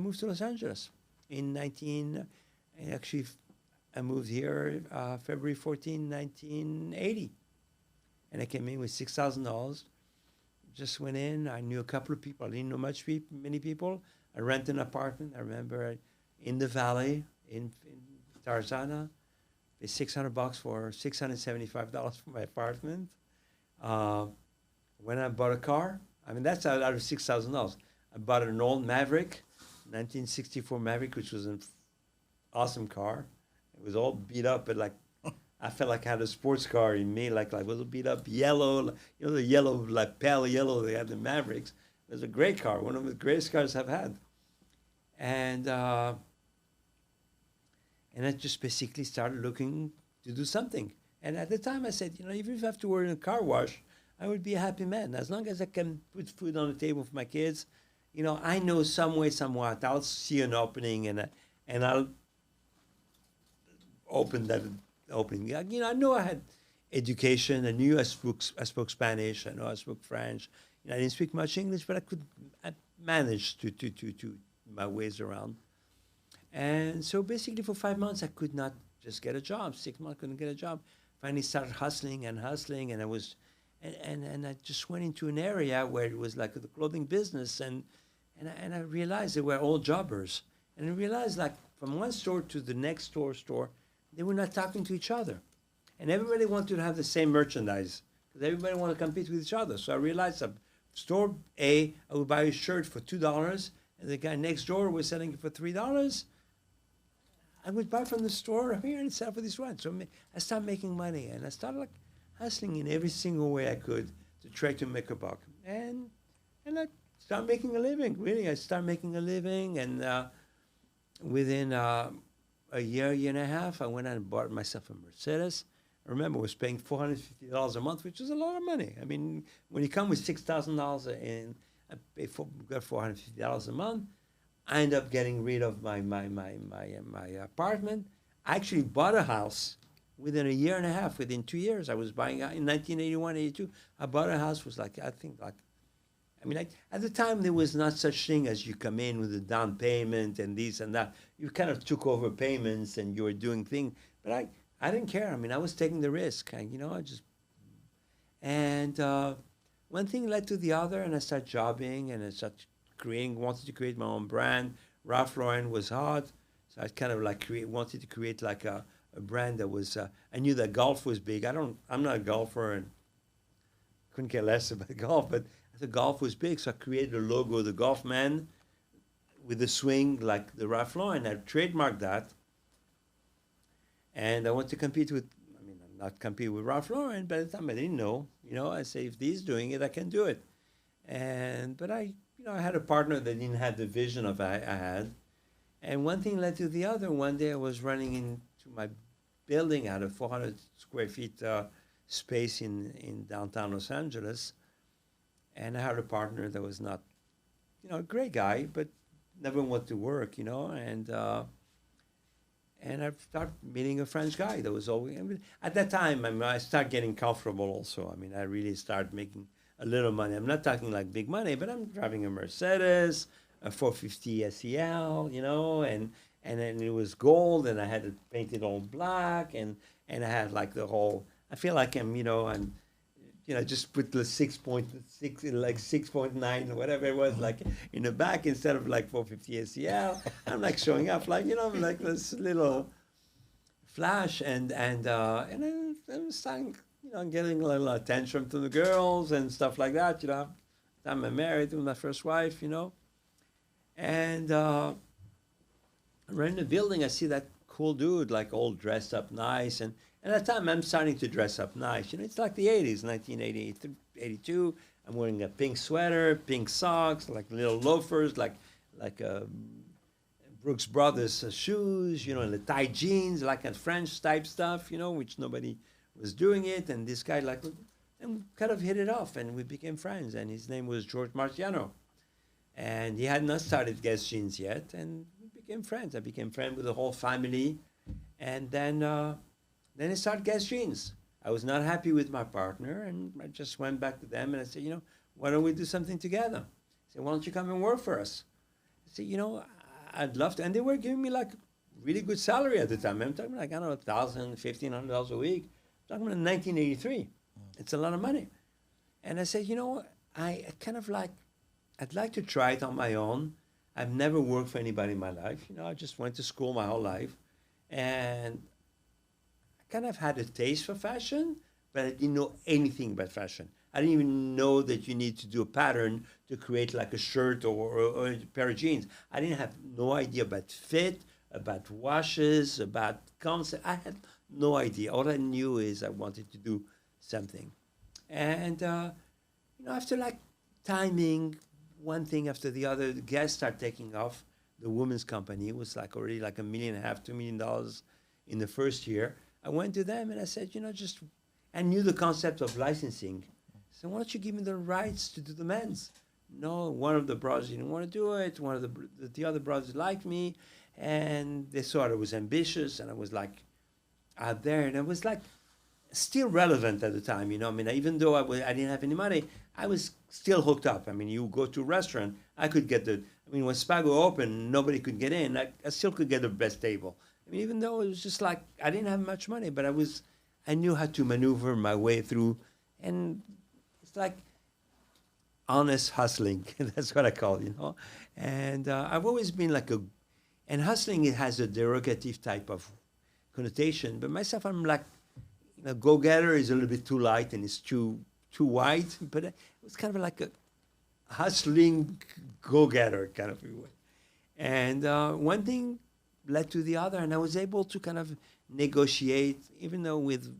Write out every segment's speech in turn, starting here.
moved to Los Angeles in 19. Actually, I moved here February 14, 1980, and I came in with $6,000. Just went in. I knew a couple of people. I didn't know many people. I rented an apartment. I remember in the valley in Tarzana. Paid $600 for $675 for my apartment. When I bought a car, I mean that's out of $6,000. I bought an old Maverick, 1964 Maverick, which was an awesome car. It was all beat up, but like I felt like I had a sports car in me, like it was beat up yellow, the yellow, like pale yellow they had the Mavericks. It was a great car, one of the greatest cars I've had. And I just basically started looking to do something. And at the time I said, even if I have to work in a car wash, I would be a happy man. As long as I can put food on the table for my kids, I know some way, somewhat, I'll see an opening and I'll open that opening. I know I had education. I knew I spoke Spanish. I know I spoke French. I didn't speak much English, but I managed to my ways around. And so basically for 5 months, I could not just get a job. 6 months, couldn't get a job. Finally started hustling, and I was, and I just went into an area where it was like the clothing business, and I realized they were all jobbers. And I realized like from one store to the next store, they were not talking to each other. And everybody wanted to have the same merchandise because everybody wanted to compete with each other. So I realized that store A, I would buy a shirt for $2, and the guy next door was selling it for $3. I would buy from the store here and sell for this one. So I started making money, and I started like hustling in every single way I could to try to make a buck. And I started making a living, really. I started making a living, and within a year and a half, I went out and bought myself a Mercedes. I remember I was paying $450 a month, which is a lot of money. I mean, when you come with $6,000 in, I got $450 a month. I ended up getting rid of my apartment. I actually bought a house within a year and a half. Within 2 years, I was buying in 1981, 82. I bought a house. Was like at the time there was not such thing as you come in with a down payment and this and that. You kind of took over payments and you were doing things. But I didn't care. I mean, I was taking the risk. One thing led to the other, and I started jobbing, and I started wanted to create my own brand. Ralph Lauren was hot, so I kind of wanted to create like a brand that was. I knew that golf was big. I'm not a golfer, and couldn't care less about golf, but I thought golf was big, so I created a logo, the Golf Man, with the swing like the Ralph Lauren. I trademarked that, and I wanted to compete with. Not compete with Ralph Lauren, but at the time I didn't know. I say if he's doing it, I can do it. But I had a partner that didn't have the vision of I had. And one thing led to the other. One day I was running into my building out of 400 square feet space in downtown Los Angeles. And I had a partner that was not, a great guy, but never wanted to work, and I started meeting a French guy that was always, at that time, I started getting comfortable also. I really started making a little money. I'm not talking like big money, but I'm driving a Mercedes, a 450 SEL, and then it was gold, and I had it painted all black, and I had like the whole, I feel like I'm just put the 6.6, like 6.9 or whatever it was, like in the back instead of like 450 SEL. I'm like showing up, like like this little flash, and I was starting, getting a little attention from the girls and stuff like that. I'm married with my first wife, and right in the building, I see that cool dude, like all dressed up nice, and at that time, I'm starting to dress up nice. It's like the 80s, 1980, 82. I'm wearing a pink sweater, pink socks, like little loafers, like Brooks Brothers shoes, and the tight jeans, like a French type stuff, which nobody was doing it. And this guy, and kind of hit it off, and we became friends. And his name was George Marciano. And he had not started Guess Jeans yet, and we became friends. I became friends with the whole family. And then I started Guess Jeans. I was not happy with my partner, and I just went back to them and I said, why don't we do something together? I said, why don't you come and work for us? I said, I'd love to. And they were giving me like really good salary at the time. I'm talking like, I don't know, $1,000, $1,500 a week. I'm talking about 1983. It's a lot of money. And I said, you know what? I kind of like, I'd like to try it on my own. I've never worked for anybody in my life. You know, I just went to school my whole life. And I kind of had a taste for fashion, but I didn't know anything about fashion. I didn't even know that you need to do a pattern to create like a shirt or a pair of jeans. I didn't have no idea about fit, about washes, about concept. I had no idea. All I knew is I wanted to do something. And, you know, after like timing, one thing after the other, the guests start taking off. The women's company was like already like $1.5 million, $2 million in the first year. I went to them and I said, you know, just, I knew the concept of licensing. So why don't you give me the rights to do the men's? No, one of the brothers didn't want to do it. One of the other brothers liked me, and they thought I was ambitious, and I was like out there, and I was like still relevant at the time. You know, I mean, even though I didn't have any money, I was still hooked up. I mean, you go to a restaurant, I could get I mean, when Spago opened, nobody could get in. I still could get the best table. I mean, even though it was just like I didn't have much money, but I knew how to maneuver my way through, and it's like honest hustling. That's what I call it, you know. And I've always been like and hustling, it has a derogative type of connotation. But myself, I'm like, you know, go-getter is a little bit too light and it's too wide. But it was kind of like a hustling go-getter kind of way. And one thing led to the other, and I was able to kind of negotiate, even though with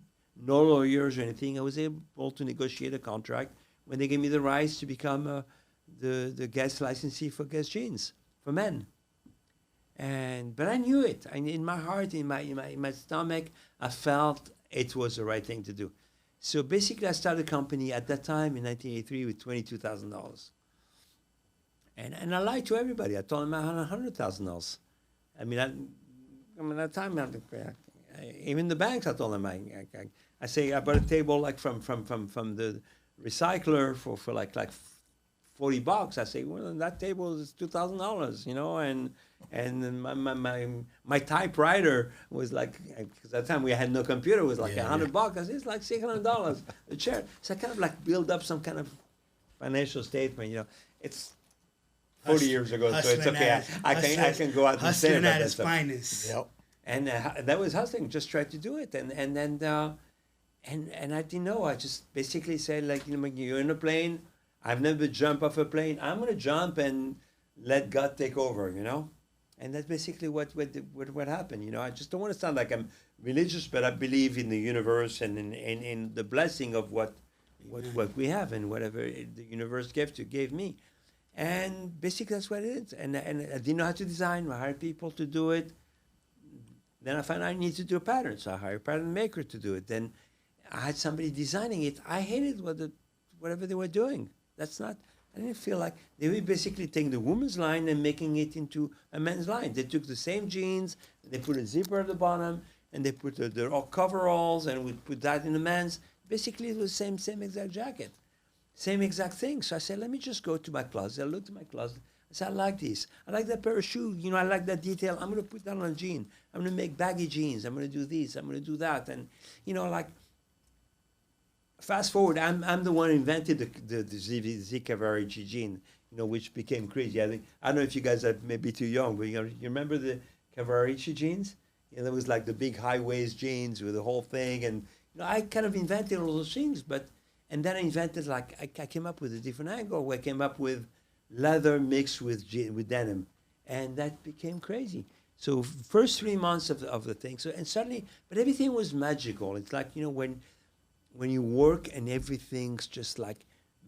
no lawyers or anything, I was able to negotiate a contract when they gave me the rights to become the guest licensee for Guess Jeans for men. But I knew it. In my heart, in my stomach, I felt it was the right thing to do. So basically, I started a company at that time in 1983 with $22,000. And I lied to everybody. I told them I had $100,000. I mean, at that time, even the banks, I told them I say I bought a table like from the recycler for like $40. I say, well, that table is $2,000, you know, and my typewriter was like, because at the time we had no computer, was like $100. I said, it's like $600 a chair. So I kind of like build up some kind of financial statement, you know. It's 40 years ago, so it's okay. I can go out and say about that stuff. Finest. Yep. And that was hustling. Just tried to do it, and I didn't know. I just basically said, like, you know, you're in a plane. I've never jumped off a plane. I'm gonna jump and let God take over, you know. And that's basically what happened. You know, I just don't want to sound like I'm religious, but I believe in the universe and in the blessing of what we have and whatever the universe gave me. And basically that's what it is. And I didn't know how to design. I hired people to do it. Then I found I need to do a pattern, so I hired a pattern maker to do it. Then I had somebody designing it. I hated whatever they were doing. I didn't feel like they were basically taking the woman's line and making it into a men's line. They took the same jeans, they put a zipper at the bottom, and they put the coveralls, and we put that in the men's. Basically, it was the same exact jacket, same exact thing. So I said, let me just go to my closet. I looked at my closet. I said, I like this. I like that pair of shoes. You know, I like that detail. I'm going to put that on a jean. I'm going to make baggy jeans. I'm going to do this. I'm going to do that. And, you know, like, fast forward, I'm the one who invented the Z Cavarici jean, you know, which became crazy. I don't know if you guys are maybe too young, but you remember the Cavarici jeans? You know, there was like the big high waist jeans with the whole thing, and you know, I kind of invented all those things. And then I invented I came up with a different angle. Where I came up with leather mixed with denim, and that became crazy. So first 3 months of the thing. So and suddenly, but everything was magical. It's like, you know, when you work and everything's just like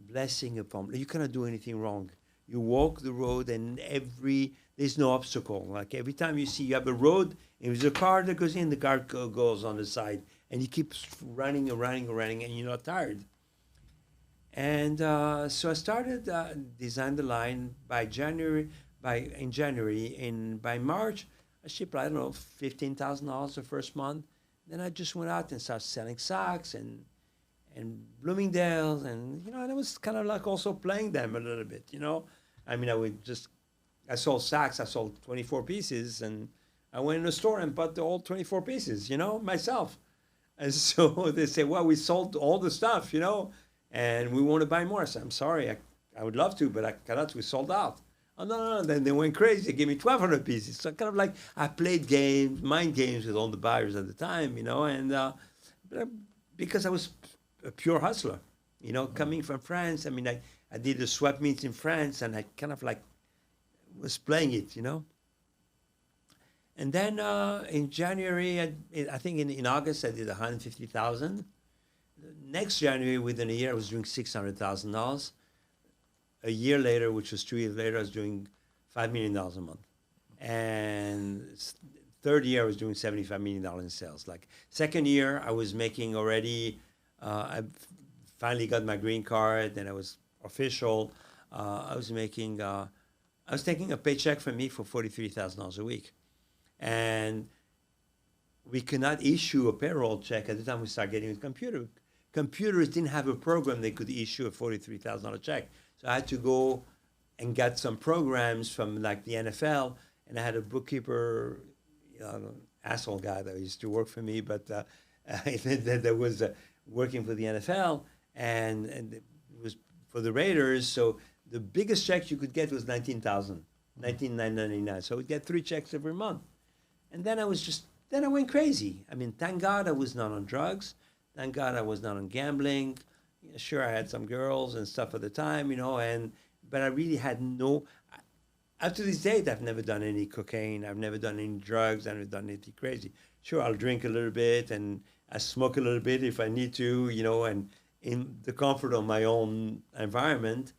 blessing upon, you cannot do anything wrong. You walk the road and there's no obstacle. Like every time you have a road, and there's a car that goes in, the car goes on the side, and you keep running, and you're not tired. And so I started design the line by January, and by March, I shipped, I don't know, $15,000 the first month. Then I just went out and started selling socks and Bloomingdale's, and you know, and I was kind of like also playing them a little bit, you know. I mean, I sold sacks. I sold 24 pieces, and I went in the store and bought the all 24 pieces, myself. And so they say, well, we sold all the stuff, and we want to buy more. I said, I'm sorry, I would love to, but I cannot. We sold out. Oh, no, no, no. Then they went crazy. They gave me 1,200 pieces. So kind of like I played games, mind games with all the buyers at the time, and because I was a pure hustler, coming from France. I mean, I did the swap meets in France, and I kind of like was playing it. And then in January, I think in August, I did 150,000. Next January, within a year, I was doing $600,000. A year later, which was 2 years later, I was doing $5 million a month. And third year, I was doing $75 million in sales. Like second year, I was making already, I finally got my green card, and I was official. I was taking a paycheck from me for $43,000 a week. And we could not issue a payroll check at the time we started getting a computer. Computers didn't have a program they could issue a $43,000 check. So I had to go and get some programs from like the NFL, and I had a bookkeeper, asshole guy that used to work for me, but that was working for the NFL, and it was for the Raiders. So the biggest check you could get was $19,999. So I would get 3 checks every month. And then I went crazy. I mean, thank God I was not on drugs. Thank God I was not on gambling. Sure, I had some girls and stuff at the time, but I really had up to this date, I've never done any cocaine. I've never done any drugs. I've never done anything crazy. Sure, I'll drink a little bit, and I smoke a little bit if I need to, and in the comfort of my own environment.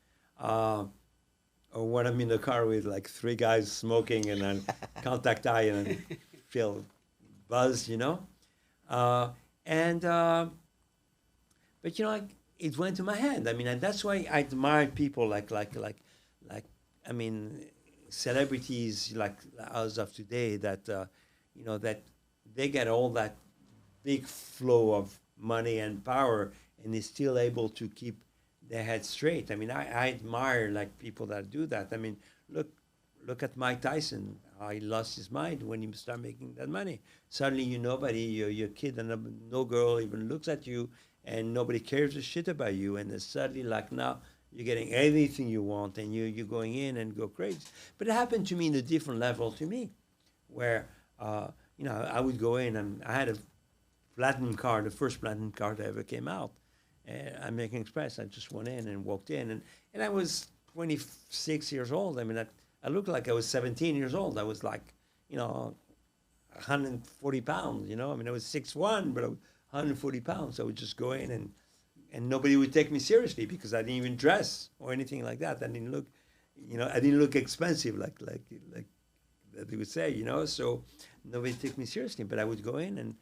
Or when I'm in the car with like 3 guys smoking, and then contact eye and feel buzzed, but it went to my head. I mean, and that's why I admire people like celebrities like us of today that that they get all that big flow of money and power, and is still able to keep their head straight. I mean, I admire like people that do that. I mean, look at Mike Tyson. How he lost his mind when he started making that money. Suddenly you're nobody, you're a kid, and no girl even looks at you, and nobody cares a shit about you. And it's suddenly like now you're getting everything you want, and you're going in and go crazy. But it happened to me in a different level to me, where I would go in, and I had a platinum card, the first platinum card that ever came out. American Express. I just went in and walked in, and I was 26 years old. I mean, I looked like I was 17 years old. I was like, 140 pounds. I mean, I was 6'1", but I was 140 pounds. So I would just go in, and nobody would take me seriously because I didn't even dress or anything like that. I didn't look expensive like that they would say. So nobody took me seriously. But I would go in and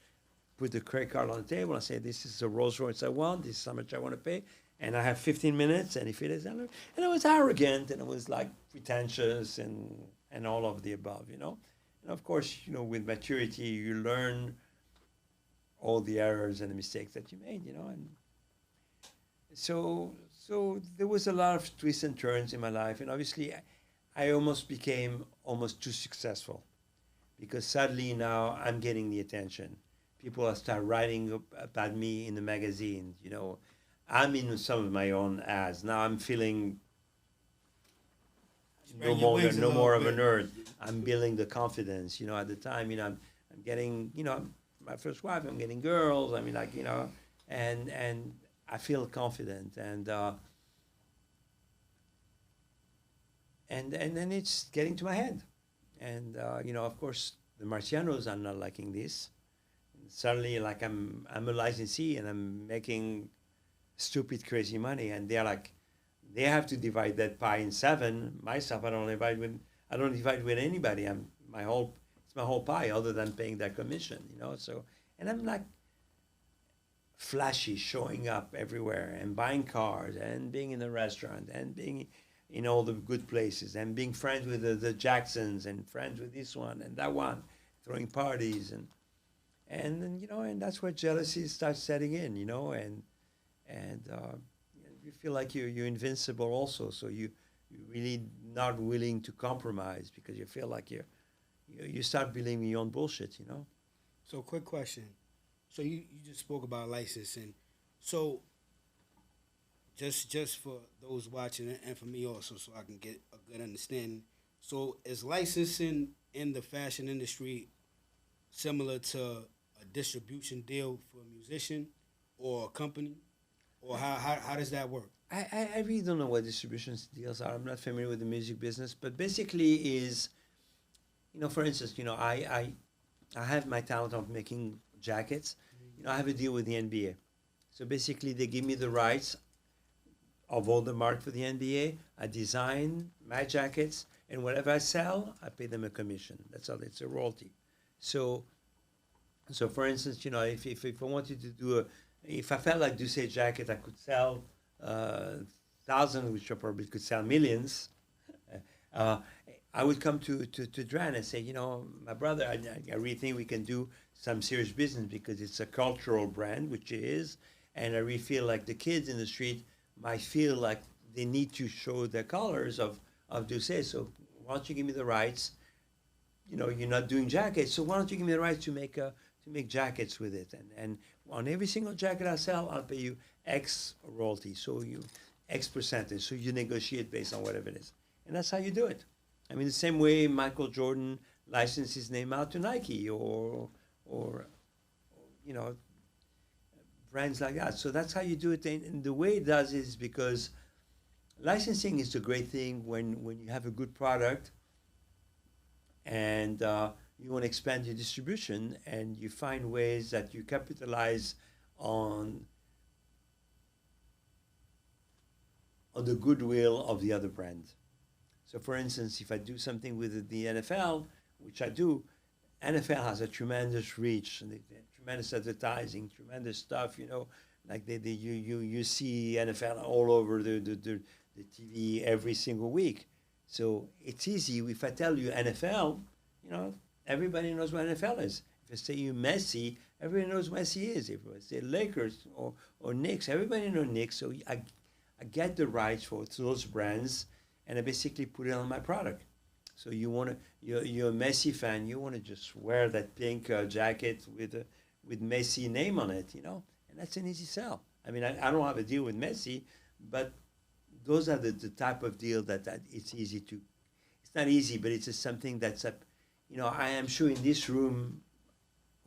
put the credit card on the table and say, this is the Rolls Royce I want, this is how much I want to pay, and I have 15 minutes, and if it is, and I was arrogant, and I was like pretentious, and all of the above, And of course, with maturity, you learn all the errors and the mistakes that you made, and so there was a lot of twists and turns in my life, and obviously I almost became almost too successful, because suddenly now I'm getting the attention. People start writing about me in the magazines, I'm in some of my own ads. Now I'm feeling no more of a nerd. I'm building the confidence, at the time, I'm getting, my first wife, I'm getting girls. I mean, and I feel confident, and then it's getting to my head. And, of course, the Marcianos are not liking this. Suddenly, like I'm a licensee, and I'm making stupid, crazy money, and they're like, they have to divide that pie in 7. Myself, I don't divide with anybody. It's my whole pie, other than paying that commission, So, and I'm like flashy, showing up everywhere, and buying cars, and being in the restaurant, and being in all the good places, and being friends with the Jacksons, and friends with this one and that one, throwing parties, and and that's where jealousy starts setting in, and you feel like you're invincible also. So you you're really not willing to compromise because you feel like you start believing your own bullshit, you know. So, quick question. So you just spoke about licensing. So just for those watching and for me also, so I can get a good understanding. So is licensing in the fashion industry similar to a distribution deal for a musician or a company, or how does that work? I really don't know what distribution deals are. I'm not familiar with the music business, but basically is, for instance, I have my talent of making jackets. I have a deal with the NBA. So basically, they give me the rights of all the mark for the NBA. I design my jackets, and whatever I sell, I pay them a commission. That's all. It's a royalty. So, so for instance, if I wanted to if I felt like do say jacket, I could sell thousands, which I probably could sell millions. Uh, I would come to Dren and say, my brother, I really think we can do some serious business because it's a cultural brand, which it is, and I really feel like the kids in the street might feel like they need to show the colors of Doucet. So why don't you give me the rights? You're not doing jackets, so why don't you give me the rights to make jackets with it? And on every single jacket I sell, I'll pay you X royalty, so you X percentage. So you negotiate based on whatever it is, and that's how you do it. I mean, the same way Michael Jordan licensed his name out to Nike or brands like that. So that's how you do it. And the way it does is because licensing is a great thing when you have a good product and you want to expand your distribution and you find ways that you capitalize on the goodwill of the other brand. So, for instance, if I do something with the NFL, which I do, NFL has a tremendous reach, and tremendous advertising, tremendous stuff. Like you see NFL all over the TV every single week. So it's easy if I tell you NFL, everybody knows what NFL is. If I say you Messi, everybody knows Messi is. If I say Lakers or Knicks, everybody knows Knicks. So I get the rights for those brands, and I basically put it on my product. So you're a Messi fan, you want to just wear that pink jacket with Messi name on it, and that's an easy sell. I mean, I don't have a deal with Messi, but those are the type of deal that it's easy to. It's not easy, but it's just something that's I am sure in this room,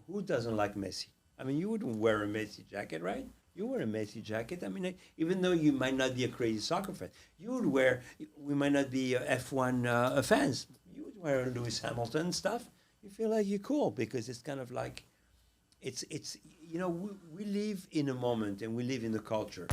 who doesn't like Messi? I mean, you wouldn't wear a Messi jacket, right? You wear a Messi jacket. I mean, even though you might not be a crazy soccer fan, you would wear. We might not be F1 fans. You would wear Lewis Hamilton stuff. You feel like you're cool because it's kind of like, it's we live in a moment and we live in the culture.